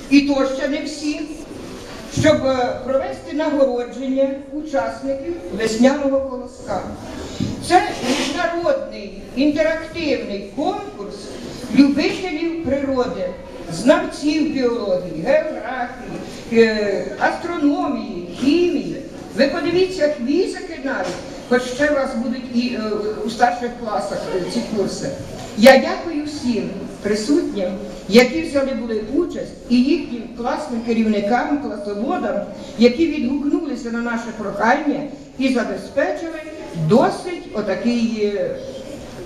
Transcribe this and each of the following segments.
і то ще не всі, щоб провести нагородження учасників весняного колоска. Це міжнародний інтерактивний конкурс любителів природи, знавців біології, географії, астрономії, хімії. Ви подивіться, квізики навіть, хоч ще у вас будуть і у старших класах ці курси. Я дякую всім присутнім, які взяли були участь, і їхнім класним керівникам, класоводам, які відгукнулися на наше прохання і забезпечили досить отакий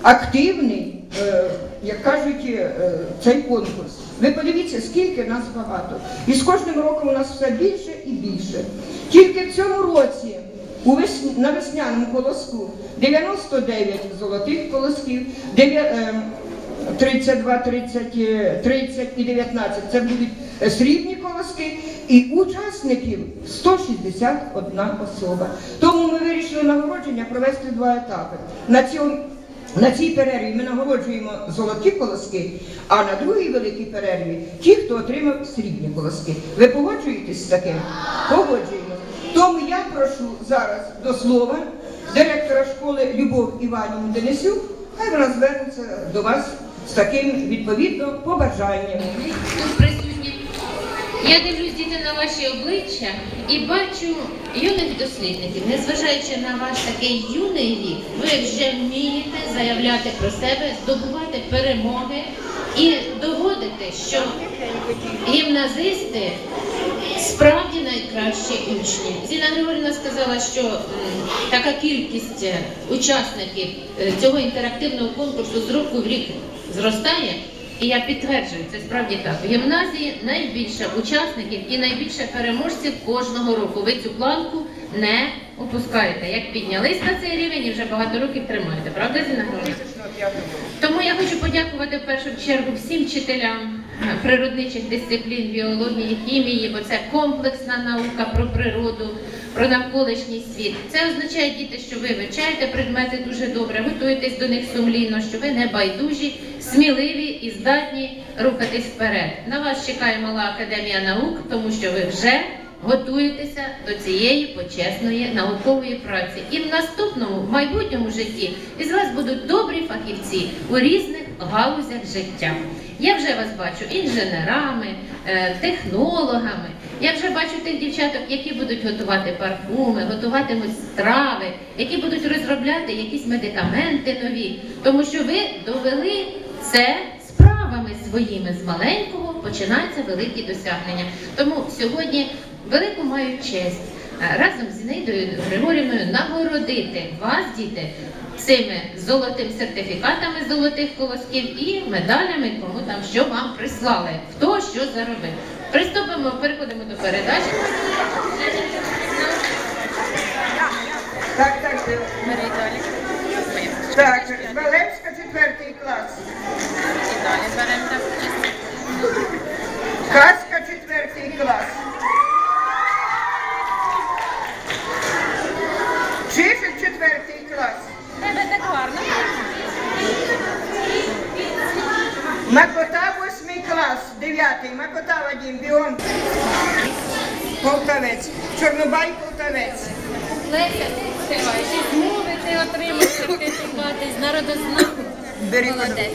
активний, як кажуть, цей конкурс. Ви подивіться, скільки нас багато. І з кожним роком у нас все більше і більше. Тільки в цьому році на весняному колоску 99 золотих колосків, 32, 30 і 19 – це будуть срібні колоски, і учасників 161 особа. Тому ми вирішили нагородження провести два етапи. На цій перерві ми нагороджуємо золоті колоски, а на другій великій перерві ті, хто отримав срібні колоски. Ви погоджуєтесь з таким? Погоджуємося. Тому я прошу зараз до слова директора школи Любов Іванівну Денисюк, хай вона звернеться до вас з таким, відповідно, побажанням. Тут присутні. Я дивлюсь, діти, на ваші обличчя і бачу юних дослідників. Незважаючи на ваш такий юний вік, ви вже вмієте заявляти про себе, здобувати перемоги і доводити, що гімназисти справді найкращі учні. Зіна Григорівна сказала, що така кількість учасників цього інтерактивного конкурсу з року в рік зростає. І я підтверджую, це справді так. В гімназії найбільше учасників і найбільше переможців кожного року. Ви цю планку не опускаєте. Як піднялись на цей рівень і вже багато років тримаєте. Правда, Зіна Григорівна? Тому я хочу подякувати в першу чергу всім вчителям природничих дисциплін, біології, хімії, бо це комплексна наука про природу, про навколишній світ. Це означає, діти, що ви вивчаєте предмети дуже добре, готуєтесь до них сумлінно, що ви не байдужі, сміливі і здатні рухатись вперед. На вас чекає Мала академія наук, тому що ви вже готуєтеся до цієї почесної наукової праці. І в наступному, в майбутньому житті із вас будуть добрі фахівці у різних галузях життя. Я вже вас бачу інженерами, технологами. Я вже бачу тих дівчаток, які будуть готувати парфуми, готуватимуть страви, які будуть розробляти якісь медикаменти нові. Тому що ви довели це справами своїми. З маленького починаються великі досягнення. Тому сьогодні велику маю честь разом з Зінаїдою Григорівною нагородити вас, діти, цими золотим сертифікатами золотих колосків і медалями, кому там що вам прислали, хто що заробив. Приступимо, переходимо до передачі. Так. Так, Валевська, 4 клас. І далі беремо так. Казка, 4 клас. Чифик, 4 клас. Тебе так гарно. Макота, 8 клас, 9-й. Макота, Вадим, бігом. Полтавець. Чорнобай, Полтавець. Леся, співаєш. Із мови ти отримав сертифікати, з народознавства. Молодець.